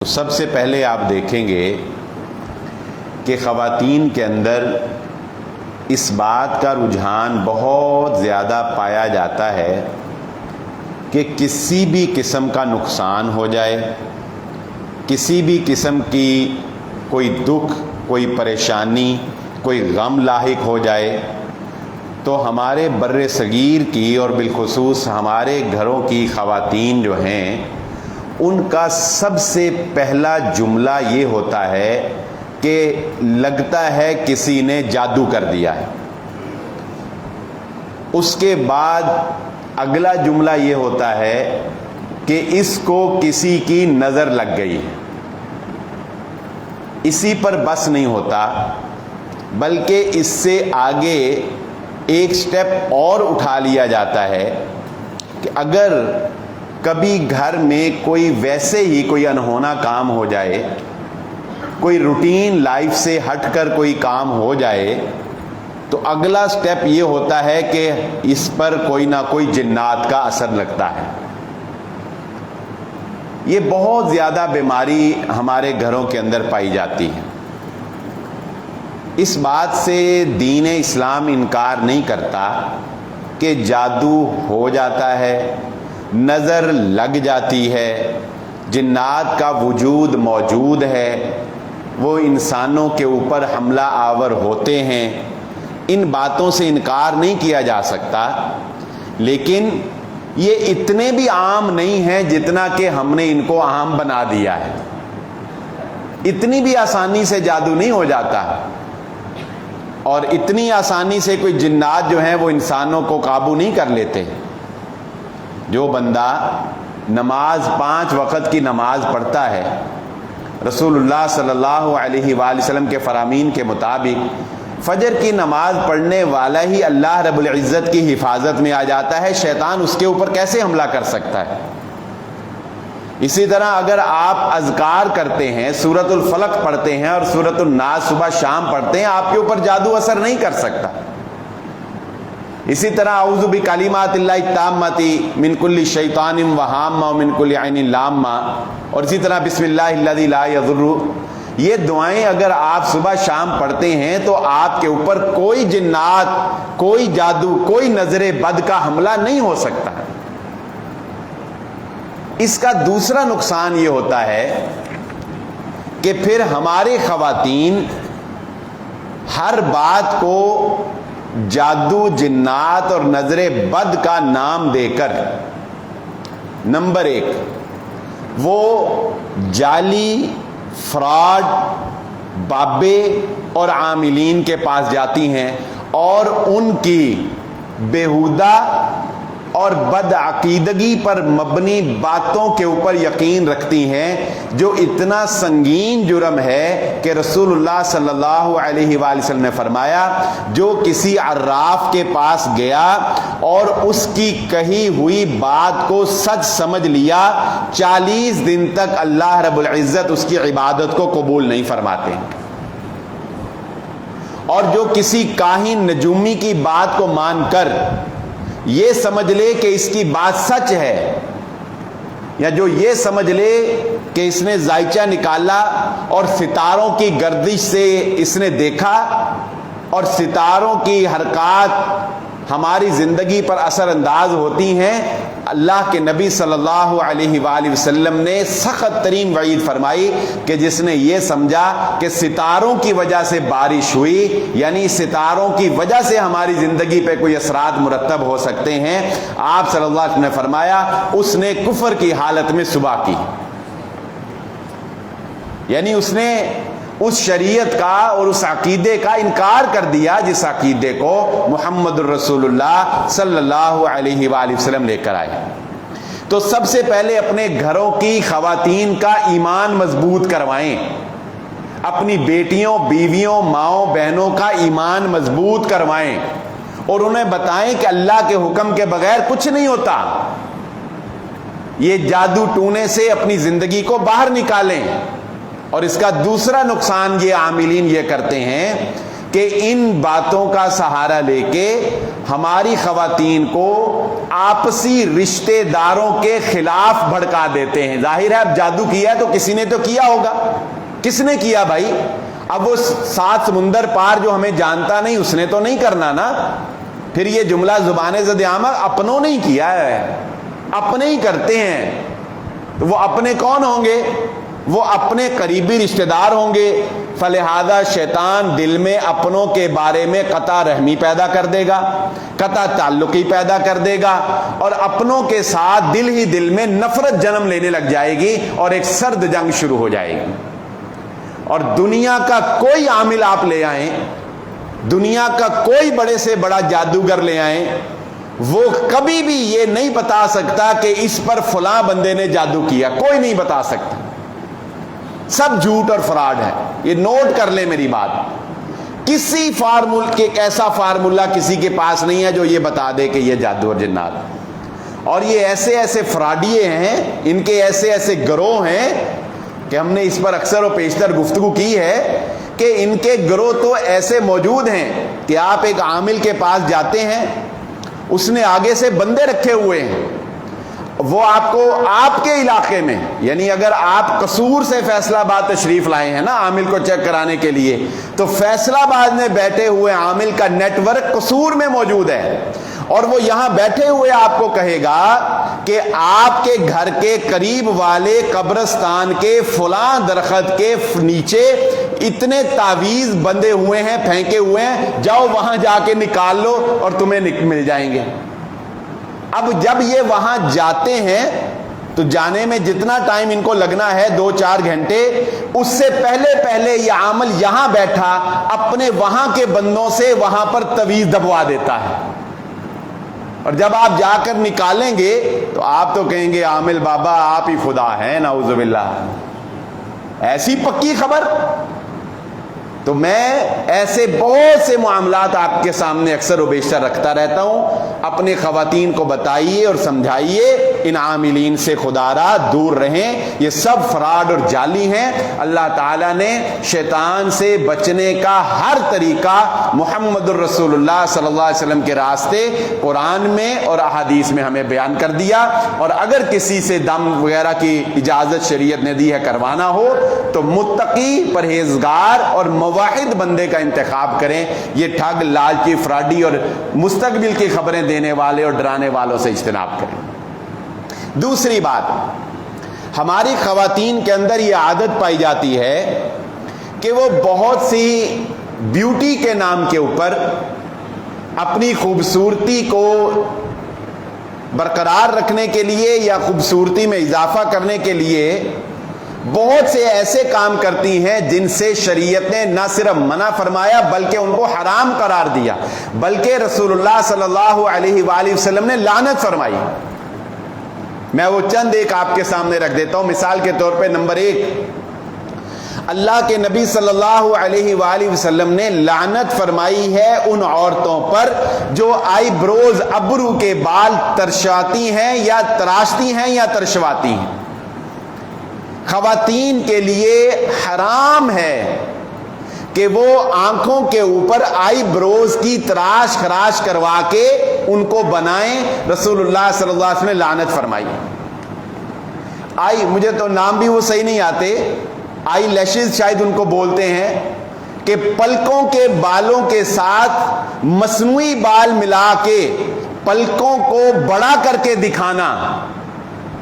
سب سے پہلے آپ دیکھیں گے کہ خواتین کے اندر اس بات کا رجحان بہت زیادہ پایا جاتا ہے کہ کسی بھی قسم کا نقصان ہو جائے، کسی بھی قسم کی کوئی دکھ، کوئی پریشانی، کوئی غم لاحق ہو جائے تو ہمارے بر صغیر کی اور بالخصوص ہمارے گھروں کی خواتین جو ہیں ان کا سب سے پہلا جملہ یہ ہوتا ہے کہ لگتا ہے کسی نے جادو کر دیا ہے۔ اس کے بعد اگلا جملہ یہ ہوتا ہے کہ اس کو کسی کی نظر لگ گئی ہے۔ اسی پر بس نہیں ہوتا بلکہ اس سے آگے ایک سٹیپ اور اٹھا لیا جاتا ہے کہ اگر کبھی گھر میں کوئی ویسے ہی کوئی انہونا کام ہو جائے، کوئی روٹین لائف سے ہٹ کر کوئی کام ہو جائے تو اگلا سٹیپ یہ ہوتا ہے کہ اس پر کوئی نہ کوئی جنات کا اثر لگتا ہے۔ یہ بہت زیادہ بیماری ہمارے گھروں کے اندر پائی جاتی ہے۔ اس بات سے دین اسلام انکار نہیں کرتا کہ جادو ہو جاتا ہے، نظر لگ جاتی ہے، جنات کا وجود موجود ہے، وہ انسانوں کے اوپر حملہ آور ہوتے ہیں، ان باتوں سے انکار نہیں کیا جا سکتا، لیکن یہ اتنے بھی عام نہیں ہیں جتنا کہ ہم نے ان کو عام بنا دیا ہے۔ اتنی بھی آسانی سے جادو نہیں ہو جاتا، اور اتنی آسانی سے کوئی جنات جو ہیں وہ انسانوں کو قابو نہیں کر لیتے۔ جو بندہ نماز 5 وقت کی نماز پڑھتا ہے، رسول اللہ صلی اللہ علیہ وآلہ وسلم کے فرامین کے مطابق فجر کی نماز پڑھنے والا ہی اللہ رب العزت کی حفاظت میں آ جاتا ہے، شیطان اس کے اوپر کیسے حملہ کر سکتا ہے؟ اسی طرح اگر آپ اذکار کرتے ہیں، سورۃ الفلق پڑھتے ہیں اور سورۃ الناس صبح شام پڑھتے ہیں، آپ کے اوپر جادو اثر نہیں کر سکتا۔ اسی طرح اعوذ بکلمات اللہ التامۃ من کل شیطان وہامہ ومن کل عین لامہ، اور اسی طرح بسم اللہ الذی لا یضر، یہ دعائیں اگر آپ صبح شام پڑھتے ہیں تو آپ کے اوپر کوئی جنات، کوئی جادو، کوئی نظر بد کا حملہ نہیں ہو سکتا۔ اس کا دوسرا نقصان یہ ہوتا ہے کہ پھر ہمارے خواتین ہر بات کو جادو، جنات اور نظر بد کا نام دے کر نمبر 1 وہ جعلی فراڈ بابے اور عاملین کے پاس جاتی ہیں اور ان کی بیہودہ اور بد عقیدگی پر مبنی باتوں کے اوپر یقین رکھتی ہیں، جو اتنا سنگین جرم ہے کہ رسول اللہ صلی اللہ علیہ وآلہ وسلم نے فرمایا جو کسی عراف کے پاس گیا اور اس کی کہی ہوئی بات کو سچ سمجھ لیا، 40 دن تک اللہ رب العزت اس کی عبادت کو قبول نہیں فرماتے۔ اور جو کسی کاہن نجومی کی بات کو مان کر یہ سمجھ لے کہ اس کی بات سچ ہے، یا جو یہ سمجھ لے کہ اس نے ذائچہ نکالا اور ستاروں کی گردش سے اس نے دیکھا اور ستاروں کی حرکات ہماری زندگی پر اثر انداز ہوتی ہیں، اللہ کے نبی صلی اللہ علیہ وآلہ وسلم نے سخت ترین وعید فرمائی کہ جس نے یہ سمجھا کہ ستاروں کی وجہ سے بارش ہوئی، یعنی ستاروں کی وجہ سے ہماری زندگی پہ کوئی اثرات مرتب ہو سکتے ہیں، آپ صلی اللہ علیہ وسلم نے فرمایا اس نے کفر کی حالت میں صبح کی، یعنی اس نے اس شریعت کا اور اس عقیدے کا انکار کر دیا جس عقیدے کو محمد الرسول اللہ صلی اللہ علیہ وآلہ وسلم لے کر آئے۔ تو سب سے پہلے اپنے گھروں کی خواتین کا ایمان مضبوط کروائیں، اپنی بیٹیوں، بیویوں، ماؤں، بہنوں کا ایمان مضبوط کروائیں اور انہیں بتائیں کہ اللہ کے حکم کے بغیر کچھ نہیں ہوتا۔ یہ جادو ٹونے سے اپنی زندگی کو باہر نکالیں۔ اور اس کا دوسرا نقصان یہ عاملین یہ کرتے ہیں کہ ان باتوں کا سہارا لے کے ہماری خواتین کو آپسی رشتے داروں کے خلاف بھڑکا دیتے ہیں. ظاہر ہے اب جادو کیا ہے تو کسی نے تو کیا ہوگا. کس نے کیا بھائی؟ اب وہ 7 سمندر پار جو ہمیں جانتا نہیں اس نے تو نہیں کرنا نا. پھر یہ جملہ زبان زد عامہ اپنوں نے ہی کیا ہے, اپنے ہی کرتے ہیں. تو وہ اپنے کون ہوں گے؟ وہ اپنے قریبی رشتہ دار ہوں گے. فلہذا شیطان دل میں اپنوں کے بارے میں قطع رحمی پیدا کر دے گا, قطع تعلقی پیدا کر دے گا, اور اپنوں کے ساتھ دل ہی دل میں نفرت جنم لینے لگ جائے گی اور ایک سرد جنگ شروع ہو جائے گی. اور دنیا کا کوئی عامل آپ لے آئیں, دنیا کا کوئی بڑے سے بڑا جادوگر لے آئیں, وہ کبھی بھی یہ نہیں بتا سکتا کہ اس پر فلاں بندے نے جادو کیا. کوئی نہیں بتا سکتا. سب جھوٹ اور فراڈ ہے. یہ نوٹ کر لیں میری بات. کسی ایسا فارمولا کسی کے پاس نہیں ہے جو یہ بتا دے کہ یہ جادو اور جنات. اور یہ ایسے ایسے فراڈیے ہیں, ان کے ایسے ایسے گروہ ہیں کہ ہم نے اس پر اکثر و بیشتر گفتگو کی ہے کہ ان کے گروہ تو ایسے موجود ہیں کہ آپ ایک عامل کے پاس جاتے ہیں, اس نے آگے سے بندے رکھے ہوئے ہیں, وہ آپ کو آپ کے علاقے میں, یعنی اگر آپ قصور سے فیصلہ آباد تشریف لائے ہیں نا عامل کو چیک کرانے کے لیے, تو فیصلہ آباد میں بیٹھے ہوئے عامل کا نیٹ ورک قصور میں موجود ہے, اور وہ یہاں بیٹھے ہوئے آپ کو کہے گا کہ آپ کے گھر کے قریب والے قبرستان کے فلاں درخت کے نیچے اتنے تعویذ بندے ہوئے ہیں, پھینکے ہوئے ہیں, جاؤ وہاں جا کے نکال لو اور تمہیں مل جائیں گے. اب جب یہ وہاں جاتے ہیں تو جانے میں جتنا ٹائم ان کو لگنا ہے 2-4 گھنٹے, اس سے پہلے یہ عامل یہاں بیٹھا اپنے وہاں کے بندوں سے وہاں پر تعویذ دبوا دیتا ہے. اور جب آپ جا کر نکالیں گے تو آپ تو کہیں گے عامل بابا آپ ہی خدا ہیں, نعوذ باللہ. ایسی پکی خبر. تو میں ایسے بہت سے معاملات آپ کے سامنے اکثر و بیشتر رکھتا رہتا ہوں. اپنے خواتین کو بتائیے اور سمجھائیے, ان عاملین سے خدا را دور رہیں, یہ سب فراڈ اور جعلی ہیں. اللہ تعالیٰ نے شیطان سے بچنے کا ہر طریقہ محمد الرسول اللہ صلی اللہ علیہ وسلم کے راستے قرآن میں اور احادیث میں ہمیں بیان کر دیا. اور اگر کسی سے دم وغیرہ کی اجازت شریعت نے دی ہے کروانا ہو تو متقی, پرہیزگار اور واحد بندے کا انتخاب کریں. یہ ٹھگ, لالچی, فراڈی اور مستقبل کی خبریں دینے والے اور ڈرانے والوں سے اجتناب کریں. دوسری بات, ہماری خواتین کے اندر یہ عادت پائی جاتی ہے کہ وہ بہت سی بیوٹی کے نام کے اوپر اپنی خوبصورتی کو برقرار رکھنے کے لیے یا خوبصورتی میں اضافہ کرنے کے لیے بہت سے ایسے کام کرتی ہیں جن سے شریعت نے نہ صرف منع فرمایا بلکہ ان کو حرام قرار دیا, بلکہ رسول اللہ صلی اللہ علیہ وآلہ وسلم نے لعنت فرمائی. میں وہ چند ایک آپ کے سامنے رکھ دیتا ہوں. مثال کے طور پہ نمبر 1, اللہ کے نبی صلی اللہ علیہ وآلہ وسلم نے لعنت فرمائی ہے ان عورتوں پر جو آئی بروز, ابرو کے بال ترشاتی ہیں یا تراشتی ہیں یا ترشواتی ہیں. خواتین کے لیے حرام ہے کہ وہ آنکھوں کے اوپر آئی بروز کی تراش خراش کروا کے ان کو بنائیں. رسول اللہ صلی اللہ علیہ وسلم نے لعنت فرمائی. مجھے تو نام بھی وہ صحیح نہیں آتے, آئی لیشز شاید ان کو بولتے ہیں, کہ پلکوں کے بالوں کے ساتھ مصنوعی بال ملا کے پلکوں کو بڑا کر کے دکھانا.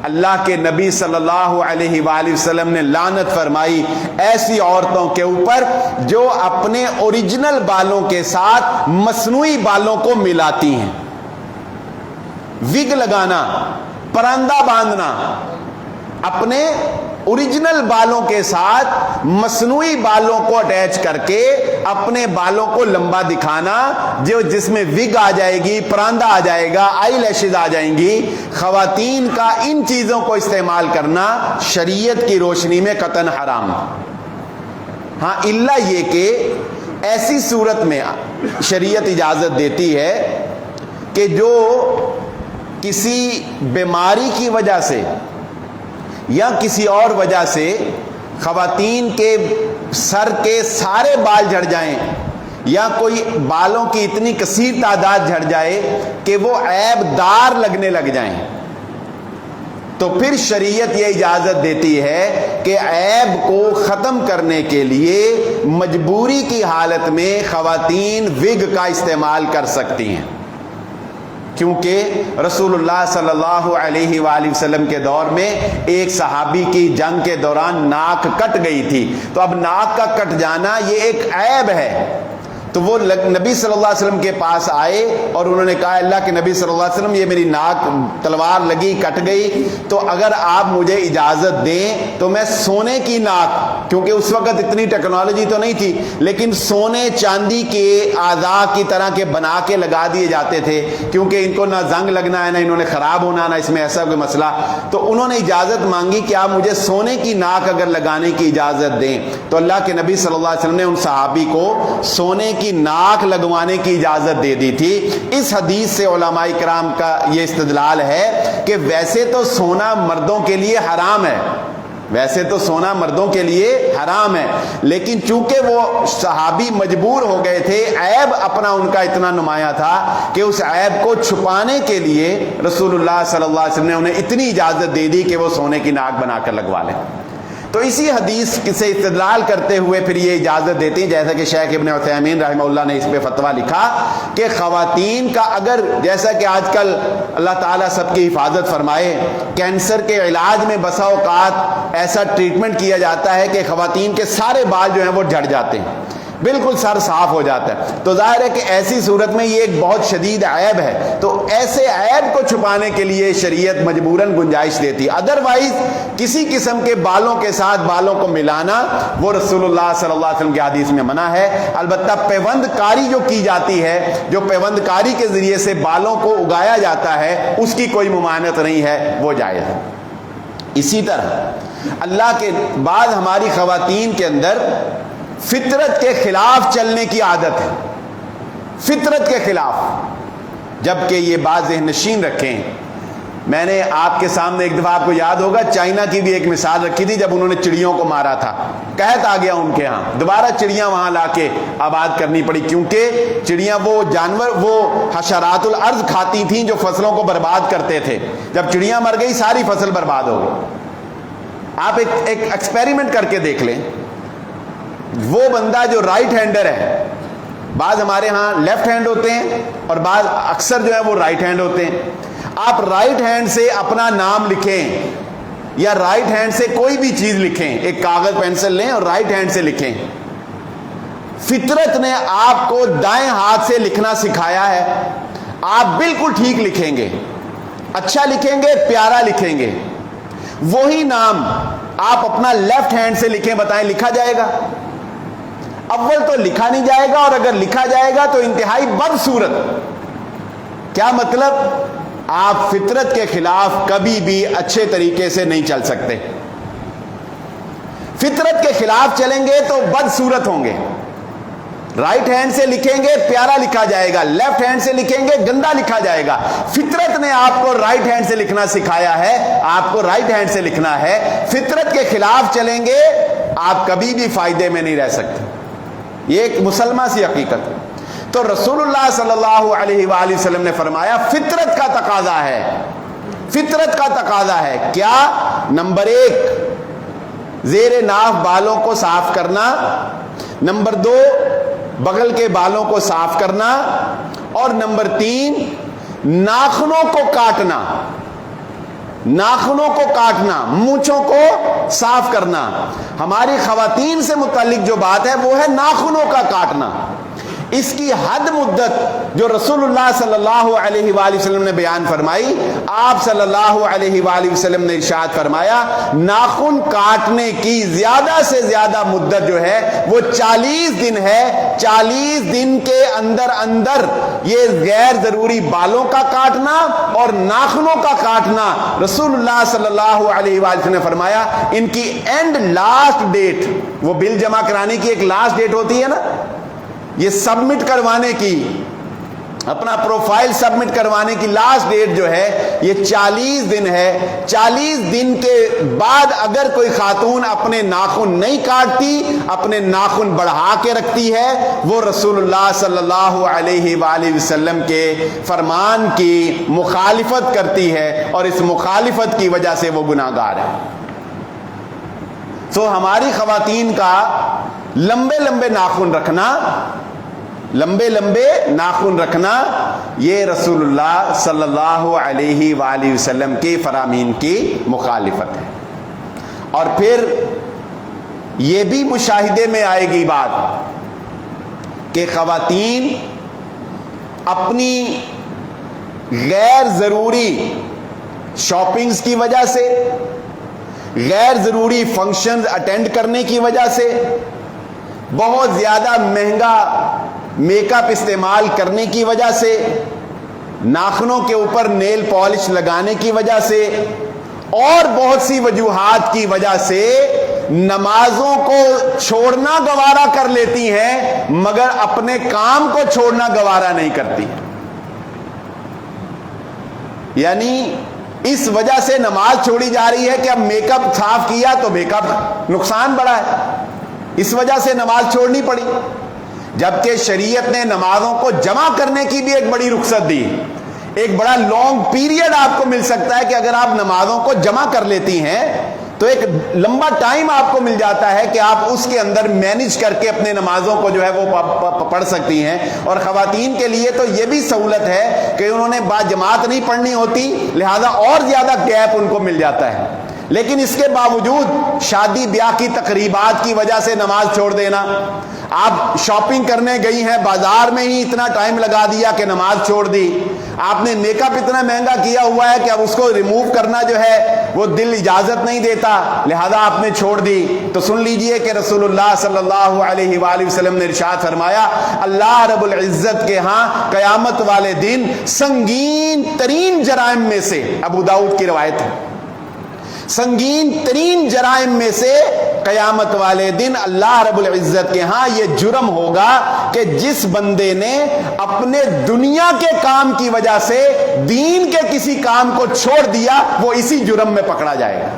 اللہ کے نبی صلی اللہ علیہ وآلہ وسلم نے لعنت فرمائی ایسی عورتوں کے اوپر جو اپنے اوریجنل بالوں کے ساتھ مصنوعی بالوں کو ملاتی ہیں. وگ لگانا, پراندہ باندھنا, اپنے اوریجنل بالوں کے ساتھ مصنوعی بالوں کو اٹیچ کر کے اپنے بالوں کو لمبا دکھانا, جس میں وگ آ جائے گی, پراندہ آ جائے گا, آئی لیشز آ جائیں گی. خواتین کا ان چیزوں کو استعمال کرنا شریعت کی روشنی میں قطعاً حرام. ہاں الا یہ کہ ایسی صورت میں شریعت اجازت دیتی ہے کہ جو کسی بیماری کی وجہ سے یا کسی اور وجہ سے خواتین کے سر کے سارے بال جھڑ جائیں یا کوئی بالوں کی اتنی کثیر تعداد جھڑ جائے کہ وہ عیب دار لگنے لگ جائیں، تو پھر شریعت یہ اجازت دیتی ہے کہ عیب کو ختم کرنے کے لیے مجبوری کی حالت میں خواتین وگ کا استعمال کر سکتی ہیں، کیونکہ رسول اللہ صلی اللہ علیہ وآلہ وسلم کے دور میں ایک صحابی کی جنگ کے دوران ناک کٹ گئی تھی، تو اب ناک کا کٹ جانا یہ ایک عیب ہے، تو وہ نبی صلی اللہ علیہ وسلم کے پاس آئے اور انہوں نے کہا اللہ کے نبی صلی اللہ علیہ وسلم یہ میری ناک تلوار لگی کٹ گئی، تو اگر آپ مجھے اجازت دیں تو میں سونے کی ناک، کیونکہ اس وقت اتنی ٹیکنالوجی تو نہیں تھی لیکن سونے چاندی کے اعضاء کی طرح کے بنا کے لگا دیے جاتے تھے، کیونکہ ان کو نہ زنگ لگنا ہے نہ انہوں نے خراب ہونا نہ اس میں ایسا کوئی مسئلہ، تو انہوں نے اجازت مانگی کہ آپ مجھے سونے کی ناک اگر لگانے کی اجازت دیں، تو اللہ کے نبی صلی اللہ علیہ وسلم نے ان صحابی کو سونے کی ناک لگوانے کی اجازت دے دی تھی۔ اس حدیث سے علماء کرام کا یہ استدلال ہے کہ ویسے تو سونا مردوں کے لیے حرام ہے، ویسے تو سونا مردوں کے لیے حرام ہے، لیکن چونکہ وہ صحابی مجبور ہو گئے تھے، عیب اپنا ان کا اتنا نمایاں تھا کہ اس عیب کو چھپانے کے لیے رسول اللہ صلی اللہ علیہ وسلم نے انہیں اتنی اجازت دے دی کہ وہ سونے کی ناک بنا کر لگوا لیں۔ تو اسی حدیث سے استدلال کرتے ہوئے پھر یہ اجازت دیتی ہیں، جیسا کہ شیخ ابن عثیمین رحمہ اللہ نے اس پہ فتویٰ لکھا کہ خواتین کا اگر، جیسا کہ آج کل اللہ تعالیٰ سب کی حفاظت فرمائے، کینسر کے علاج میں بسا اوقات ایسا ٹریٹمنٹ کیا جاتا ہے کہ خواتین کے سارے بال جو ہیں وہ جھڑ جاتے ہیں، بالکل سر صاف ہو جاتا ہے، تو ظاہر ہے کہ ایسی صورت میں یہ ایک بہت شدید عیب ہے، تو ایسے عیب کو چھپانے کے لیے شریعت مجبوراً گنجائش دیتی، ادروائز کسی قسم کے بالوں کے ساتھ بالوں کو ملانا وہ رسول اللہ صلی اللہ علیہ وسلم کی حدیث میں منع ہے۔ البتہ پیوند کاری جو کی جاتی ہے، جو پیوند کاری کے ذریعے سے بالوں کو اگایا جاتا ہے، اس کی کوئی ممانعت نہیں ہے، وہ جائز ہے۔ اسی طرح اللہ کے بعد ہماری خواتین کے اندر فطرت کے خلاف چلنے کی عادت ہے، فطرت کے خلاف، جبکہ یہ بات ذہن نشین رکھیں، میں نے آپ کے سامنے ایک دفعہ آپ کو یاد ہوگا چائنا کی بھی ایک مثال رکھی تھی، جب انہوں نے چڑیوں کو مارا تھا، قحط آ گیا ان کے ہاں، دوبارہ چڑیاں وہاں لا کے آباد کرنی پڑی، کیونکہ چڑیاں وہ جانور وہ حشرات الارض کھاتی تھیں جو فصلوں کو برباد کرتے تھے، جب چڑیاں مر گئی ساری فصل برباد ہو گئی۔ آپ ایک ایکسپیریمنٹ کر کے دیکھ لیں، وہ بندہ جو رائٹ ہینڈر ہے، بعض ہمارے ہاں لیفٹ ہینڈ ہوتے ہیں اور بعض اکثر جو ہے وہ رائٹ ہینڈ ہوتے ہیں، آپ رائٹ ہینڈ سے اپنا نام لکھیں یا رائٹ ہینڈ سے کوئی بھی چیز لکھیں، ایک کاغذ پینسل لیں اور رائٹ ہینڈ سے لکھیں، فطرت نے آپ کو دائیں ہاتھ سے لکھنا سکھایا ہے، آپ بالکل ٹھیک لکھیں گے، اچھا لکھیں گے، پیارا لکھیں گے، وہی نام آپ اپنا لیفٹ ہینڈ سے لکھیں، بتائیں لکھا جائے گا؟ اول تو لکھا نہیں جائے گا، اور اگر لکھا جائے گا تو انتہائی بدصورت۔ کیا مطلب؟ آپ فطرت کے خلاف کبھی بھی اچھے طریقے سے نہیں چل سکتے، فطرت کے خلاف چلیں گے تو بدصورت ہوں گے۔ رائٹ ہینڈ سے لکھیں گے پیارا لکھا جائے گا، لیفٹ ہینڈ سے لکھیں گے گندا لکھا جائے گا۔ فطرت نے آپ کو رائٹ ہینڈ سے لکھنا سکھایا ہے، آپ کو رائٹ ہینڈ سے لکھنا ہے، فطرت کے خلاف چلیں گے آپ کبھی بھی فائدے میں نہیں رہ سکتے، یہ ایک مسلمہ سی حقیقت ہے۔ تو رسول اللہ صلی اللہ علیہ وآلہ وسلم نے فرمایا فطرت کا تقاضا ہے، فطرت کا تقاضا ہے کیا؟ نمبر 1 زیر ناف بالوں کو صاف کرنا، نمبر 2 بغل کے بالوں کو صاف کرنا، اور نمبر 3 ناخنوں کو کاٹنا، ناخنوں کو کاٹنا، مونچھوں کو صاف کرنا۔ ہماری خواتین سے متعلق جو بات ہے وہ ہے ناخنوں کا کاٹنا۔ اس کی حد مدت جو رسول اللہ صلی اللہ علیہ وآلہ وسلم نے بیان فرمائی، آپ صلی اللہ علیہ وآلہ وسلم نے ارشاد فرمایا ناخن کاٹنے کی زیادہ سے زیادہ مدت جو ہے وہ 40 دن ہے۔ 40 دن کے اندر اندر یہ غیر ضروری بالوں کا کاٹنا اور ناخنوں کا کاٹنا، رسول اللہ صلی اللہ علیہ وآلہ وسلم نے فرمایا ان کی اینڈ لاسٹ ڈیٹ، وہ بل جمع کرانے کی ایک لاسٹ ڈیٹ ہوتی ہے نا، یہ سبمٹ کروانے کی، اپنا پروفائل سبمٹ کروانے کی لاسٹ ڈیٹ جو ہے یہ 40 دن ہے. 40 دن کے بعد اگر کوئی خاتون اپنے ناخن نہیں کاٹتی، اپنے ناخن بڑھا کے رکھتی ہے، وہ رسول اللہ صلی اللہ علیہ وآلہ وسلم کے فرمان کی مخالفت کرتی ہے اور اس مخالفت کی وجہ سے وہ گناہگار ہے. تو ہماری خواتین کا لمبے لمبے ناخن رکھنا یہ رسول اللہ صلی اللہ علیہ وآلہ وسلم کے فرامین کی مخالفت ہے. اور پھر یہ بھی مشاہدے میں آئے گی بات کہ خواتین اپنی غیر ضروری شاپنگز کی وجہ سے، غیر ضروری فنکشنز اٹینڈ کرنے کی وجہ سے، بہت زیادہ مہنگا میک اپ استعمال کرنے کی وجہ سے، ناخنوں کے اوپر نیل پالش لگانے کی وجہ سے اور بہت سی وجوہات کی وجہ سے نمازوں کو چھوڑنا گوارا کر لیتی ہیں مگر اپنے کام کو چھوڑنا گوارا نہیں کرتی. یعنی اس وجہ سے نماز چھوڑی جا رہی ہے کہ اب میک اپ صاف کیا تو میک اپ نقصان بڑھا ہے، اس وجہ سے نماز چھوڑنی پڑی. جبکہ شریعت نے نمازوں کو جمع کرنے کی بھی ایک بڑی رخصت دی. ایک بڑا لانگ پیریڈ آپ کو مل سکتا ہے کہ اگر آپ نمازوں کو جمع کر لیتی ہیں تو ایک لمبا ٹائم آپ کو مل جاتا ہے کہ آپ اس کے اندر مینج کر کے اپنے نمازوں کو جو ہے وہ پڑھ سکتی ہیں. اور خواتین کے لیے تو یہ بھی سہولت ہے کہ انہوں نے با جماعت نہیں پڑھنی ہوتی، لہذا اور زیادہ گیپ ان کو مل جاتا ہے. لیکن اس کے باوجود شادی بیاہ کی تقریبات کی وجہ سے نماز چھوڑ دینا، آپ شاپنگ کرنے گئی ہیں، بازار میں ہی اتنا ٹائم لگا دیا کہ نماز چھوڑ دی، آپ نے میک اپ اتنا مہنگا کیا ہوا ہے کہ اب اس کو ریموو کرنا جو ہے وہ دل اجازت نہیں دیتا، لہذا آپ نے چھوڑ دی. تو سن لیجئے کہ رسول اللہ صلی اللہ علیہ وآلہ وسلم نے ارشاد فرمایا، اللہ رب العزت کے ہاں قیامت والے دن سنگین ترین جرائم میں سے، ابو داؤد کی روایت ہے، سنگین ترین جرائم میں سے قیامت والے دن اللہ رب العزت کے ہاں یہ جرم ہوگا کہ جس بندے نے اپنے دنیا کے کام کی وجہ سے دین کے کسی کام کو چھوڑ دیا، وہ اسی جرم میں پکڑا جائے گا.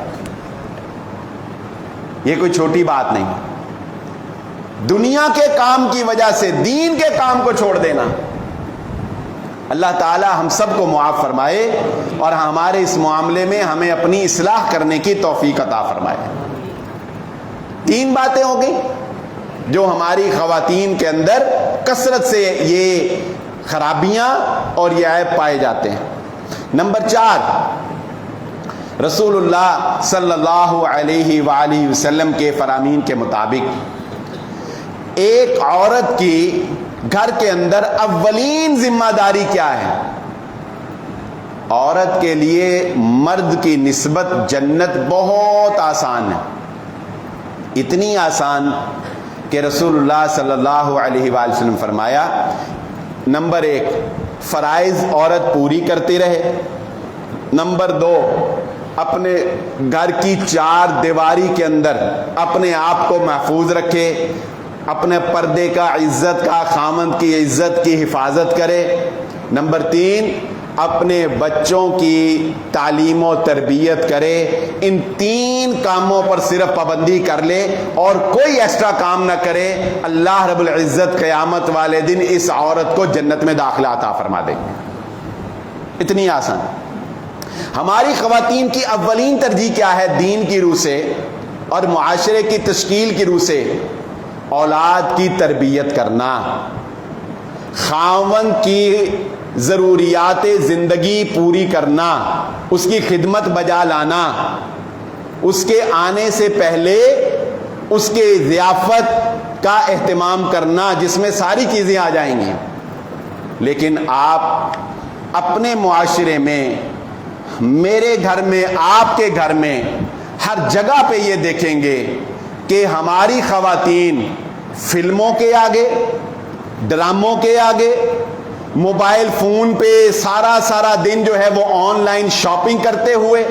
یہ کوئی چھوٹی بات نہیں. دنیا کے کام کی وجہ سے دین کے کام کو چھوڑ دینا. اللہ تعالی ہم سب کو معاف فرمائے اور ہمارے اس معاملے میں ہمیں اپنی اصلاح کرنے کی توفیق عطا فرمائے. 3 باتیں ہو گئی جو ہماری خواتین کے اندر کثرت سے یہ خرابیاں اور یہ عیب پائے جاتے ہیں. نمبر 4، رسول اللہ صلی اللہ علیہ وآلہ وسلم کے فرامین کے مطابق ایک عورت کی گھر کے اندر اولین ذمہ داری کیا ہے؟ عورت کے لیے مرد کی نسبت جنت بہت آسان ہے، اتنی آسان کہ رسول اللہ صلی اللہ علیہ وآلہ وسلم فرمایا، نمبر 1 فرائض عورت پوری کرتی رہے، نمبر 2 اپنے گھر کی 4 دیواری کے اندر اپنے آپ کو محفوظ رکھے، اپنے پردے کا، عزت کا، خامند کی عزت کی حفاظت کرے، نمبر 3 اپنے بچوں کی تعلیم و تربیت کرے. ان 3 کاموں پر صرف پابندی کر لے اور کوئی ایکسٹرا کام نہ کرے، اللہ رب العزت قیامت والے دن اس عورت کو جنت میں داخلہ عطا فرما دے. اتنی آسان. ہماری خواتین کی اولین ترجیح کیا ہے؟ دین کی روح سے اور معاشرے کی تشکیل کی روح سے اولاد کی تربیت کرنا، خاوند کی ضروریات زندگی پوری کرنا، اس کی خدمت بجا لانا، اس کے آنے سے پہلے اس کے ضیافت کا اہتمام کرنا، جس میں ساری چیزیں آ جائیں گی. لیکن آپ اپنے معاشرے میں، میرے گھر میں، آپ کے گھر میں، ہر جگہ پہ یہ دیکھیں گے کہ ہماری خواتین فلموں کے آگے، ڈراموں کے آگے، موبائل فون پہ سارا دن جو ہے وہ آن لائن شاپنگ کرتے ہوئے،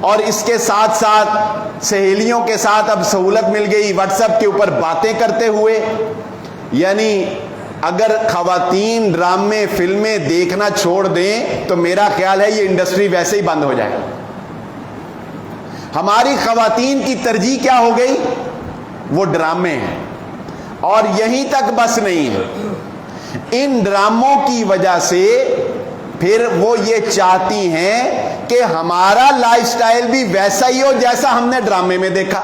اور اس کے ساتھ ساتھ سہیلیوں کے ساتھ اب سہولت مل گئی واٹس ایپ کے اوپر باتیں کرتے ہوئے، یعنی اگر خواتین ڈرامے فلمیں دیکھنا چھوڑ دیں تو میرا خیال ہے یہ انڈسٹری ویسے ہی بند ہو جائے. ہماری خواتین کی ترجیح کیا ہو گئی؟ وہ ڈرامے ہیں. اور یہیں تک بس نہیں ہے, ان ڈراموں کی وجہ سے پھر وہ یہ چاہتی ہیں کہ ہمارا لائف سٹائل بھی ویسا ہی ہو جیسا ہم نے ڈرامے میں دیکھا.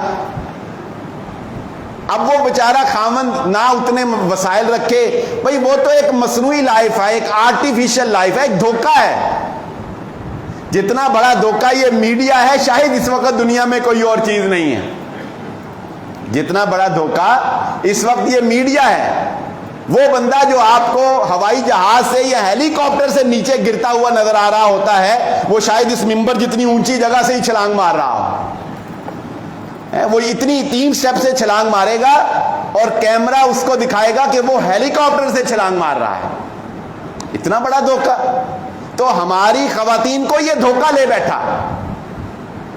اب وہ بیچارہ خامند نہ اتنے وسائل رکھے, بھئی وہ تو ایک مصنوعی لائف ہے, ایک آرٹیفیشل لائف ہے, ایک دھوکہ ہے. جتنا بڑا دھوکہ یہ میڈیا ہے شاید اس وقت دنیا میں کوئی اور چیز نہیں ہے. جتنا بڑا دھوکہ اس وقت یہ میڈیا ہے. وہ بندہ جو آپ کو ہوائی جہاز سے یا ہیلی کاپٹر سے نیچے گرتا ہوا نظر آ رہا ہوتا ہے, وہ شاید اس ممبر جتنی اونچی جگہ سے ہی چھلانگ مار رہا ہو. وہ اتنی 3 سٹیپ سے چھلانگ مارے گا اور کیمرہ اس کو دکھائے گا کہ وہ ہیلی کاپٹر سے چھلانگ مار رہا ہے. اتنا بڑا دھوکہ. تو ہماری خواتین کو یہ دھوکہ لے بیٹھا.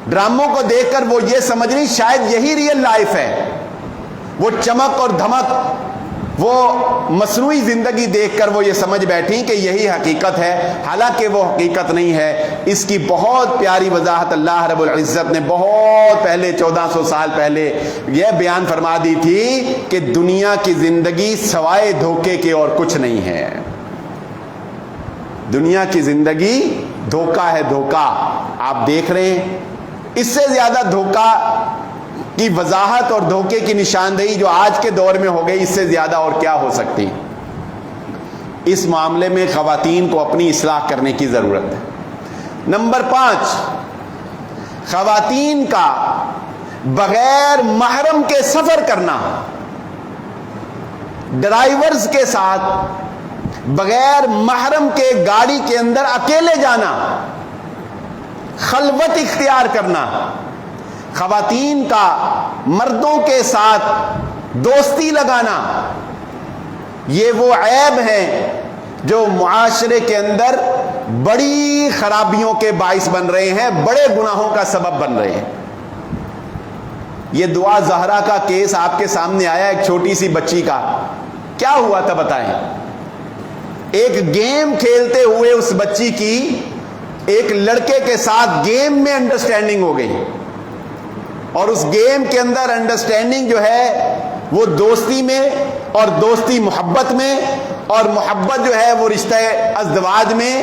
ڈراموں کو دیکھ کر وہ یہ سمجھ رہی شاید یہی ریئل لائف ہے. وہ چمک اور دھمک, وہ مصنوعی زندگی دیکھ کر وہ یہ سمجھ بیٹھی کہ یہی حقیقت ہے, حالانکہ وہ حقیقت نہیں ہے. اس کی بہت پیاری وضاحت اللہ رب العزت نے بہت پہلے 1400 سال پہلے یہ بیان فرما دی تھی کہ دنیا کی زندگی سوائے دھوکے کے اور کچھ نہیں ہے. دنیا کی زندگی دھوکا ہے, دھوکا. آپ دیکھ رہے ہیں اس سے زیادہ دھوکا کی وضاحت اور دھوکے کی نشاندہی جو آج کے دور میں ہو گئی, اس سے زیادہ اور کیا ہو سکتی. اس معاملے میں خواتین کو اپنی اصلاح کرنے کی ضرورت ہے. نمبر 5, خواتین کا بغیر محرم کے سفر کرنا, ڈرائیورز کے ساتھ بغیر محرم کے گاڑی کے اندر اکیلے جانا, خلوت اختیار کرنا, خواتین کا مردوں کے ساتھ دوستی لگانا, یہ وہ عیب ہیں جو معاشرے کے اندر بڑی خرابیوں کے باعث بن رہے ہیں, بڑے گناہوں کا سبب بن رہے ہیں. یہ دعا زہرا کا کیس آپ کے سامنے آیا, ایک چھوٹی سی بچی کا. کیا ہوا تھا بتائیں؟ ایک گیم کھیلتے ہوئے اس بچی کی ایک لڑکے کے ساتھ گیم میں انڈرسٹینڈنگ ہو گئی, اور اس گیم کے اندر انڈرسٹینڈنگ جو ہے وہ دوستی میں, اور دوستی محبت میں, اور محبت جو ہے وہ رشتہ ازدواج میں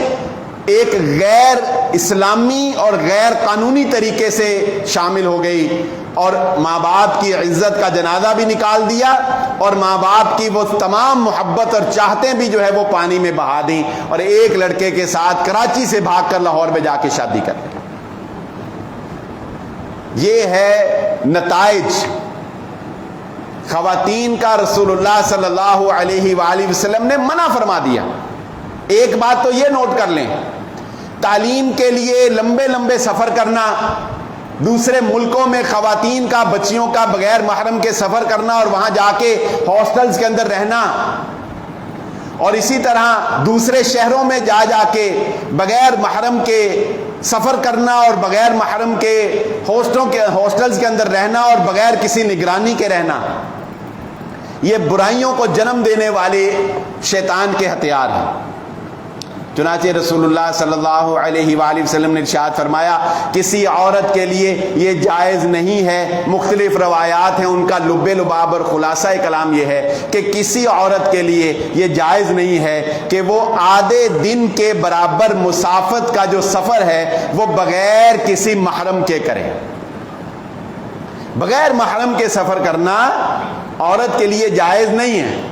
ایک غیر اسلامی اور غیر قانونی طریقے سے شامل ہو گئی, اور ماں باپ کی عزت کا جنازہ بھی نکال دیا, اور ماں باپ کی وہ تمام محبت اور چاہتیں بھی جو ہے وہ پانی میں بہا دیں, اور ایک لڑکے کے ساتھ کراچی سے بھاگ کر لاہور میں جا کے شادی کر لی. یہ ہے نتائج خواتین کا. رسول اللہ صلی اللہ علیہ وآلہ وسلم نے منع فرما دیا. ایک بات تو یہ نوٹ کر لیں, تعلیم کے لیے لمبے لمبے سفر کرنا, دوسرے ملکوں میں خواتین کا, بچیوں کا بغیر محرم کے سفر کرنا اور وہاں جا کے ہاسٹلز کے اندر رہنا, اور اسی طرح دوسرے شہروں میں جا جا کے بغیر محرم کے سفر کرنا اور بغیر محرم کے ہاسٹلز کے اندر رہنا اور بغیر کسی نگرانی کے رہنا, یہ برائیوں کو جنم دینے والے شیطان کے ہتھیار ہیں. چنانچہ رسول اللہ صلی اللہ علیہ وآلہ وسلم نے ارشاد فرمایا کسی عورت کے لیے یہ جائز نہیں ہے. مختلف روایات ہیں, ان کا لب لباب اور خلاصہ کلام یہ ہے کہ کسی عورت کے لیے یہ جائز نہیں ہے کہ وہ آدھے دن کے برابر مسافت کا جو سفر ہے وہ بغیر کسی محرم کے کرے. بغیر محرم کے سفر کرنا عورت کے لیے جائز نہیں ہے.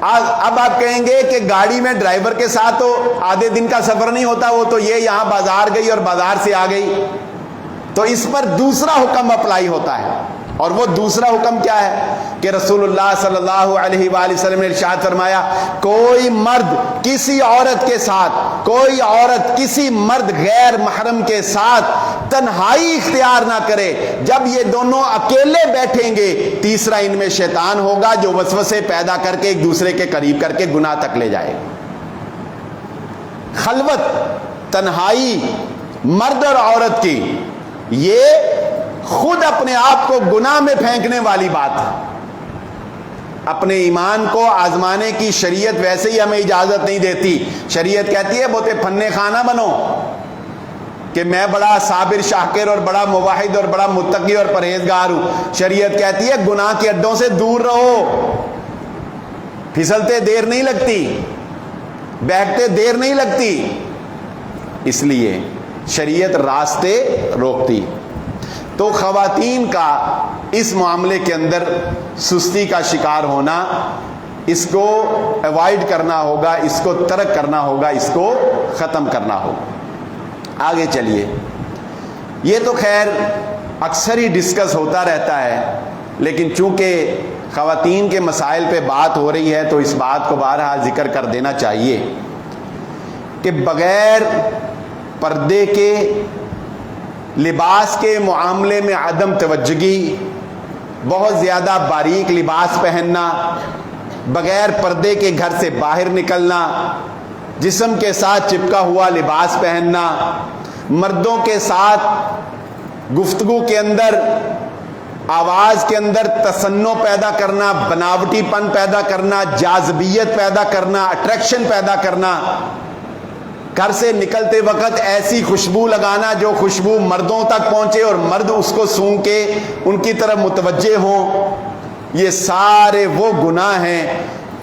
اب آپ کہیں گے کہ گاڑی میں ڈرائیور کے ساتھ تو آدھے دن کا سفر نہیں ہوتا, وہ تو یہ یہاں بازار گئی اور بازار سے آ گئی, تو اس پر دوسرا حکم اپلائی ہوتا ہے. اور وہ دوسرا حکم کیا ہے کہ رسول اللہ صلی اللہ علیہ وآلہ وسلم نے ارشاد فرمایا کوئی مرد کسی عورت کے ساتھ, کوئی عورت کسی مرد غیر محرم کے ساتھ تنہائی اختیار نہ کرے. جب یہ دونوں اکیلے بیٹھیں گے تیسرا ان میں شیطان ہوگا جو وسوسے پیدا کر کے ایک دوسرے کے قریب کر کے گناہ تک لے جائے. خلوت, تنہائی مرد اور عورت کی, یہ خود اپنے آپ کو گناہ میں پھینکنے والی بات ہے. اپنے ایمان کو آزمانے کی شریعت ویسے ہی ہمیں اجازت نہیں دیتی. شریعت کہتی ہے بہتے پھنے خانہ بنو کہ میں بڑا صابر شاکر اور بڑا مواحد اور بڑا متقی اور پرہیزگار ہوں. شریعت کہتی ہے گناہ کے اڈوں سے دور رہو، پھسلتے دیر نہیں لگتی، بہکتے دیر نہیں لگتی. اس لیے شریعت راستے روکتی. تو خواتین کا اس معاملے کے اندر سستی کا شکار ہونا، اس کو ایوائڈ کرنا ہوگا، اس کو ترک کرنا ہوگا، اس کو ختم کرنا ہوگا. آگے چلیے. یہ تو خیر اکثر ہی ڈسکس ہوتا رہتا ہے، لیکن چونکہ خواتین کے مسائل پہ بات ہو رہی ہے تو اس بات کو بہرحال ذکر کر دینا چاہیے کہ بغیر پردے کے لباس کے معاملے میں عدم توجہی، بہت زیادہ باریک لباس پہننا، بغیر پردے کے گھر سے باہر نکلنا، جسم کے ساتھ چپکا ہوا لباس پہننا، مردوں کے ساتھ گفتگو کے اندر، آواز کے اندر تصنع پیدا کرنا، بناوٹی پن پیدا کرنا، جاذبیت پیدا کرنا، اٹریکشن پیدا کرنا، گھر سے نکلتے وقت ایسی خوشبو لگانا جو خوشبو مردوں تک پہنچے اور مرد اس کو سونگھ کے ان کی طرف متوجہ ہوں. یہ سارے وہ گناہ ہیں،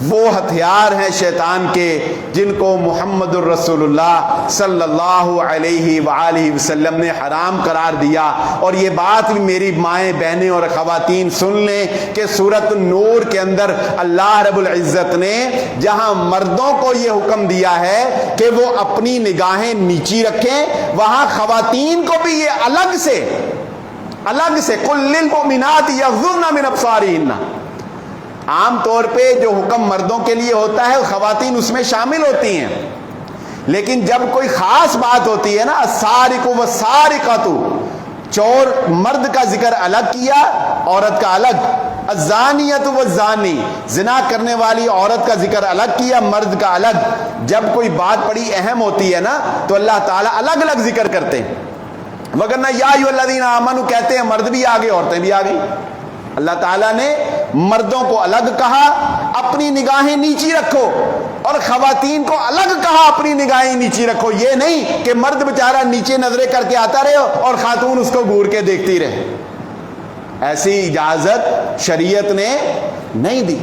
وہ ہتھیار ہیں شیطان کے، جن کو محمد الرسول اللہ صلی اللہ علیہ وآلہ وسلم نے حرام قرار دیا. اور یہ بات بھی میری مائیں بہنیں اور خواتین سن لیں کہ سورۃ النور کے اندر اللہ رب العزت نے جہاں مردوں کو یہ حکم دیا ہے کہ وہ اپنی نگاہیں نیچی رکھیں، وہاں خواتین کو بھی یہ الگ سے قل للمؤمنات یغضضن من ابصارہن. عام طور پہ جو حکم مردوں کے لیے ہوتا ہے خواتین اس میں شامل ہوتی ہیں، لیکن جب کوئی خاص بات ہوتی ہے نا، السارق والسارقۃ، چور مرد کا ذکر الگ کیا، عورت کا الگ، الزانیۃ والزانی، زنا کرنے والی عورت کا ذکر الگ کیا، مرد کا الگ. جب کوئی بات بڑی اہم ہوتی ہے نا تو اللہ تعالیٰ الگ الگ ذکر کرتے ہیں، وگرنہ یا ایھا الذین آمنوا کہتے ہیں مرد بھی آگے عورتیں بھی آگئی. اللہ تعالیٰ نے مردوں کو الگ کہا اپنی نگاہیں نیچی رکھو، اور خواتین کو الگ کہا اپنی نگاہیں نیچی رکھو. یہ نہیں کہ مرد بیچارہ نیچے نظریں کر کے آتا رہے اور خاتون اس کو گور کے دیکھتی رہے. ایسی اجازت شریعت نے نہیں دی.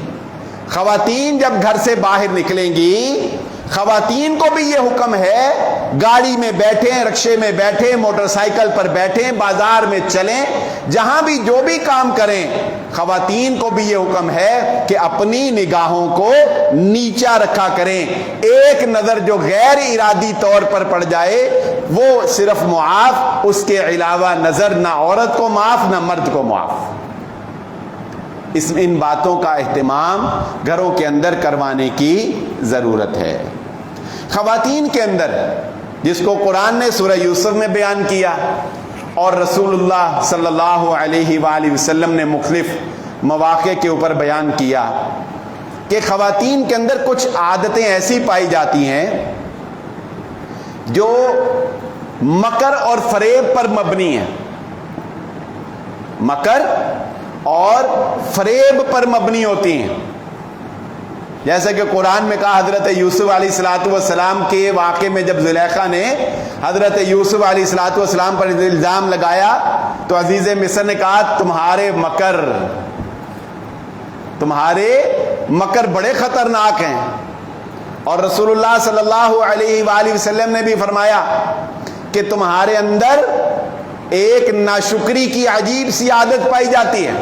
خواتین جب گھر سے باہر نکلیں گی، خواتین کو بھی یہ حکم ہے گاڑی میں بیٹھیں، رکشے میں بیٹھیں، موٹر سائیکل پر بیٹھیں، بازار میں چلیں، جہاں بھی جو بھی کام کریں، خواتین کو بھی یہ حکم ہے کہ اپنی نگاہوں کو نیچا رکھا کریں. ایک نظر جو غیر ارادی طور پر پڑ جائے وہ صرف معاف، اس کے علاوہ نظر نہ عورت کو معاف نہ مرد کو معاف. ان باتوں کا اہتمام گھروں کے اندر کروانے کی ضرورت ہے. خواتین کے اندر جس کو قرآن نے سورہ یوسف میں بیان کیا اور رسول اللہ صلی اللہ علیہ وآلہ وسلم نے مختلف مواقع کے اوپر بیان کیا کہ خواتین کے اندر کچھ عادتیں ایسی پائی جاتی ہیں جو مکر اور فریب پر مبنی ہیں. مکر اور فریب پر مبنی ہوتی ہیں. جیسا کہ قرآن میں کہا حضرت یوسف علیہ السلام کے واقعے میں جب زلیخا نے حضرت یوسف علیہ السلام پر الزام لگایا تو عزیز مصر نے کہا تمہارے مکر بڑے خطرناک ہیں. اور رسول اللہ صلی اللہ علیہ وآلہ وسلم نے بھی فرمایا کہ تمہارے اندر ایک ناشکری کی عجیب سی عادت پائی جاتی ہے.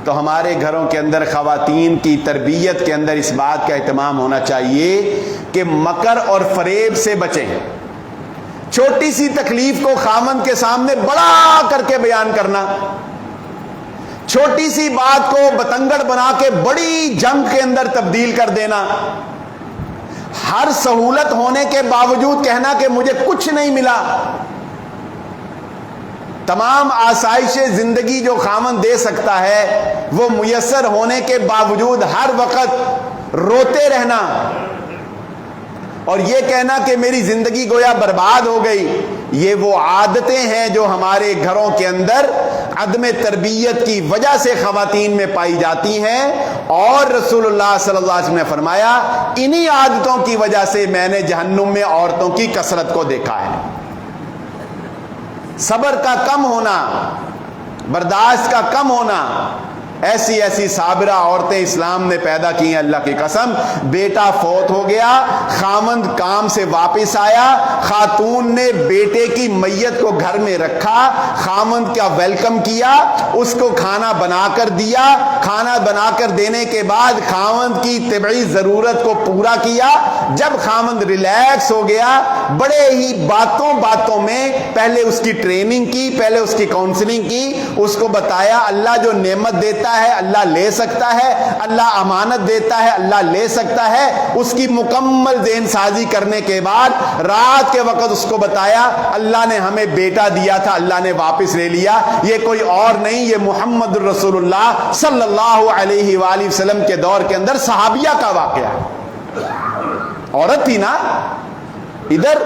تو ہمارے گھروں کے اندر خواتین کی تربیت کے اندر اس بات کا اہتمام ہونا چاہیے کہ مکر اور فریب سے بچیں. چھوٹی سی تکلیف کو خاوند کے سامنے بڑا کر کے بیان کرنا، چھوٹی سی بات کو بتنگڑ بنا کے بڑی جنگ کے اندر تبدیل کر دینا، ہر سہولت ہونے کے باوجود کہنا کہ مجھے کچھ نہیں ملا. تمام آسائش زندگی جو خاوند دے سکتا ہے وہ میسر ہونے کے باوجود ہر وقت روتے رہنا اور یہ کہنا کہ میری زندگی گویا برباد ہو گئی. یہ وہ عادتیں ہیں جو ہمارے گھروں کے اندر عدم تربیت کی وجہ سے خواتین میں پائی جاتی ہیں، اور رسول اللہ صلی اللہ علیہ وسلم نے فرمایا انہی عادتوں کی وجہ سے میں نے جہنم میں عورتوں کی کثرت کو دیکھا ہے۔ صبر کا کم ہونا، برداشت کا کم ہونا، ایسی ایسی صابرہ عورتیں اسلام نے پیدا کی ہیں، اللہ کی قسم۔ بیٹا فوت ہو گیا، خامند کام سے واپس آیا، خاتون نے بیٹے کی میت کو گھر میں رکھا، خامند کا ویلکم کیا، اس کو کھانا بنا کر دیا، کھانا بنا کر دینے کے بعد خامند کی طبعی ضرورت کو پورا کیا۔ جب خامند ریلیکس ہو گیا، بڑے ہی باتوں میں پہلے اس کی ٹریننگ کی، پہلے اس کی کاؤنسلنگ کی، اس کو بتایا اللہ جو نعمت دیتا ہے اللہ لے سکتا ہے، اللہ امانت دیتا ہے اللہ لے سکتا ہے۔ اس کی مکمل ذہن سازی کرنے کے بعد رات کے وقت اس کو بتایا اللہ نے ہمیں بیٹا دیا تھا، اللہ نے واپس لے لیا، یہ کوئی اور نہیں، یہ محمد رسول اللہ صلی اللہ علیہ وآلہ وسلم کے دور کے اندر صحابیہ کا واقعہ۔ عورت تھی نا، ادھر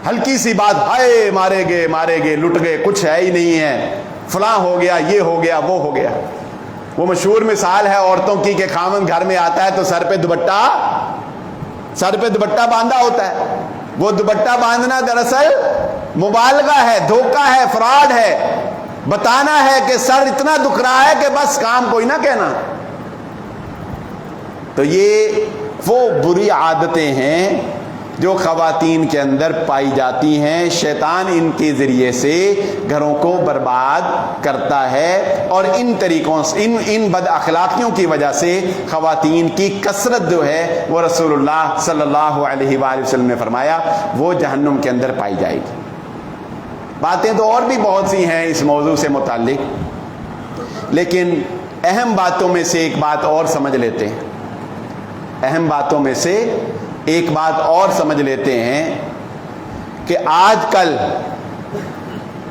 ہلکی سی بات، ہائے مارے گئے لٹ گئے، کچھ ہے ہی نہیں ہے، فلاں ہو گیا، یہ ہو گیا، وہ ہو گیا۔ وہ مشہور مثال ہے عورتوں کی کہ خامن گھر میں آتا ہے تو سر پہ دوپٹہ باندھا ہوتا ہے۔ وہ دوپٹہ باندھنا دراصل مبالغہ ہے، دھوکہ ہے، فراڈ ہے، بتانا ہے کہ سر اتنا دکھ رہا ہے کہ بس کام کوئی نہ کہنا۔ تو یہ وہ بری عادتیں ہیں جو خواتین کے اندر پائی جاتی ہیں، شیطان ان کے ذریعے سے گھروں کو برباد کرتا ہے، اور ان طریقوں سے ان بد اخلاقیوں کی وجہ سے خواتین کی کثرت جو ہے وہ رسول اللہ صلی اللہ علیہ وآلہ وسلم نے فرمایا وہ جہنم کے اندر پائی جائے گی۔ باتیں تو اور بھی بہت سی ہیں اس موضوع سے متعلق، لیکن اہم باتوں میں سے ایک بات اور سمجھ لیتے ہیں، اہم باتوں میں سے ایک بات اور سمجھ لیتے ہیں کہ آج کل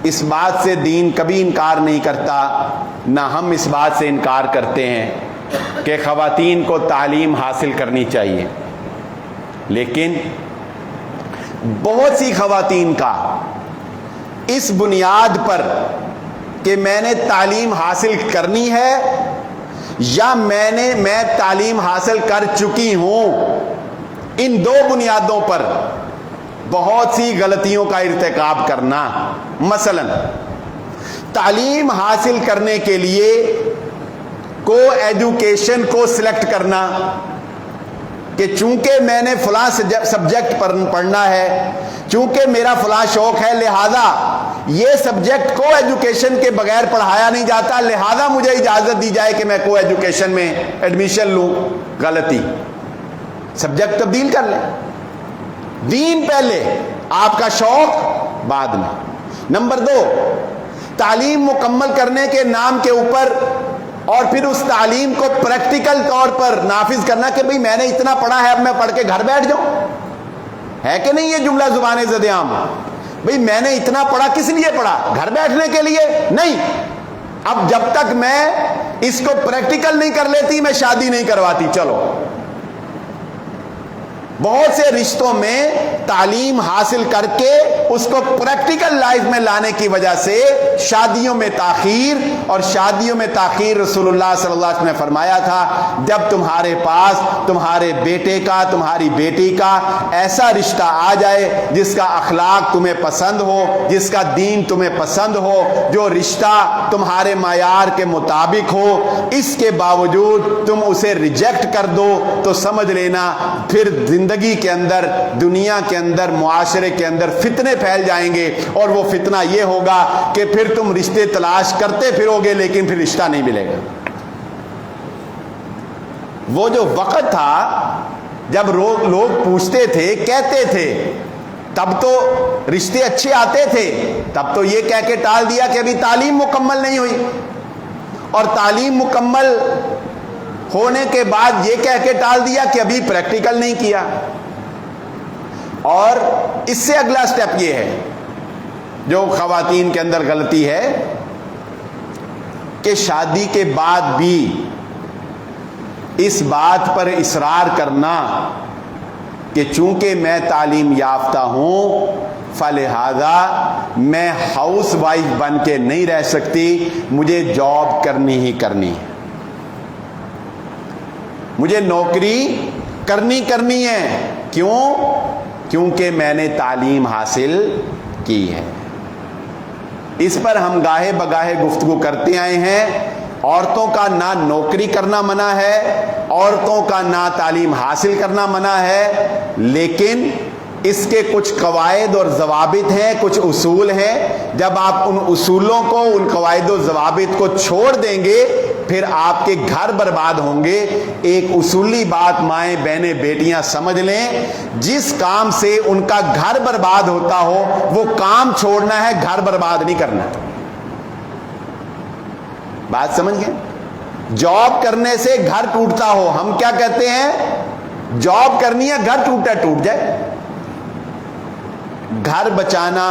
اس بات سے دین کبھی انکار نہیں کرتا، نہ ہم اس بات سے انکار کرتے ہیں کہ خواتین کو تعلیم حاصل کرنی چاہیے، لیکن بہت سی خواتین کا اس بنیاد پر کہ میں نے تعلیم حاصل کرنی ہے یا میں تعلیم حاصل کر چکی ہوں، ان دو بنیادوں پر بہت سی غلطیوں کا ارتکاب کرنا۔ مثلا تعلیم حاصل کرنے کے لیے کو ایجوکیشن کو سلیکٹ کرنا کہ چونکہ میں نے فلاں سبجیکٹ پڑھنا ہے، چونکہ میرا فلاں شوق ہے، لہذا یہ سبجیکٹ کو ایجوکیشن کے بغیر پڑھایا نہیں جاتا، لہذا مجھے اجازت دی جائے کہ میں کو ایجوکیشن میں ایڈمیشن لوں۔ غلطی، سبجیکٹ تبدیل کر لیں، دین پہلے، آپ کا شوق بعد میں۔ نمبر 2، تعلیم مکمل کرنے کے نام کے اوپر اور پھر اس تعلیم کو پریکٹیکل طور پر نافذ کرنا کہ بھئی میں نے اتنا پڑھا ہے اب میں پڑھ کے گھر بیٹھ جاؤں، ہے کہ نہیں یہ جملہ زبان زد عام؟ بھئی میں نے اتنا پڑھا کس لیے پڑھا؟ گھر بیٹھنے کے لیے نہیں، اب جب تک میں اس کو پریکٹیکل نہیں کر لیتی میں شادی نہیں کرواتی۔ چلو، بہت سے رشتوں میں تعلیم حاصل کر کے اس کو پریکٹیکل لائف میں لانے کی وجہ سے شادیوں میں تاخیر، اور شادیوں میں تاخیر رسول اللہ صلی اللہ علیہ وسلم نے فرمایا تھا جب تمہارے پاس تمہارے بیٹے کا، تمہاری بیٹی کا ایسا رشتہ آ جائے جس کا اخلاق تمہیں پسند ہو، جس کا دین تمہیں پسند ہو، جو رشتہ تمہارے معیار کے مطابق ہو، اس کے باوجود تم اسے ریجیکٹ کر دو تو سمجھ لینا پھر زندگی کے اندر، دنیا کے اندر، معاشرے کے اندر فتنے پھیل جائیں گے، اور وہ فتنہ یہ ہوگا کہ پھر تم رشتے تلاش کرتے پھرو گے لیکن پھر رشتہ نہیں ملے گا۔ وہ جو وقت تھا جب لوگ پوچھتے تھے، کہتے تھے، تب تو رشتے اچھے آتے تھے، تب تو یہ کہہ کے ٹال دیا کہ ابھی تعلیم مکمل نہیں ہوئی، اور تعلیم مکمل ہونے کے بعد یہ کہہ کے ٹال دیا کہ ابھی پریکٹیکل نہیں کیا۔ اور اس سے اگلا سٹیپ یہ ہے جو خواتین کے اندر غلطی ہے کہ شادی کے بعد بھی اس بات پر اصرار کرنا کہ چونکہ میں تعلیم یافتہ ہوں فلہذا میں ہاؤس وائف بن کے نہیں رہ سکتی، مجھے جاب کرنی ہی کرنی ہے، مجھے نوکری کرنی ہے۔ کیوں؟ کیونکہ میں نے تعلیم حاصل کی ہے۔ اس پر ہم گاہے بگاہے گفتگو کرتے آئے ہیں۔ عورتوں کا نہ نوکری کرنا منع ہے، عورتوں کا نہ تعلیم حاصل کرنا منع ہے، لیکن اس کے کچھ قواعد اور ضوابط ہیں، کچھ اصول ہیں۔ جب آپ ان اصولوں کو، ان قواعد و ضوابط کو چھوڑ دیں گے، پھر آپ کے گھر برباد ہوں گے۔ ایک اصولی بات مائیں بہنیں بیٹیاں سمجھ لیں، جس کام سے ان کا گھر برباد ہوتا ہو وہ کام چھوڑنا ہے، گھر برباد نہیں کرنا۔ بات سمجھ گئے؟ جاب کرنے سے گھر ٹوٹتا ہو، ہم کیا کہتے ہیں؟ جاب کرنی ہے، گھر ٹوٹا ٹوٹ جائے۔ گھر بچانا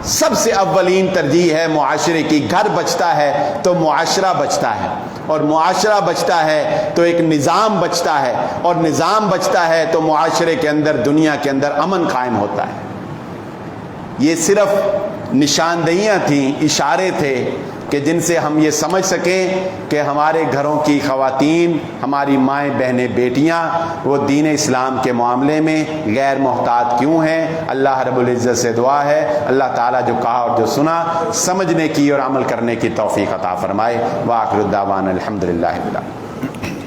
سب سے اولین ترجیح ہے معاشرے کی۔ گھر بچتا ہے تو معاشرہ بچتا ہے، اور معاشرہ بچتا ہے تو ایک نظام بچتا ہے، اور نظام بچتا ہے تو معاشرے کے اندر، دنیا کے اندر امن قائم ہوتا ہے۔ یہ صرف نشاندہیاں تھیں، اشارے تھے کہ جن سے ہم یہ سمجھ سکیں کہ ہمارے گھروں کی خواتین، ہماری مائیں بہنیں بیٹیاں، وہ دین اسلام کے معاملے میں غیر محتاط کیوں ہیں۔ اللہ رب العزت سے دعا ہے اللہ تعالیٰ جو کہا اور جو سنا سمجھنے کی اور عمل کرنے کی توفیق عطا فرمائے۔ وآخر الدعوانا الحمدللہ رب العالمین۔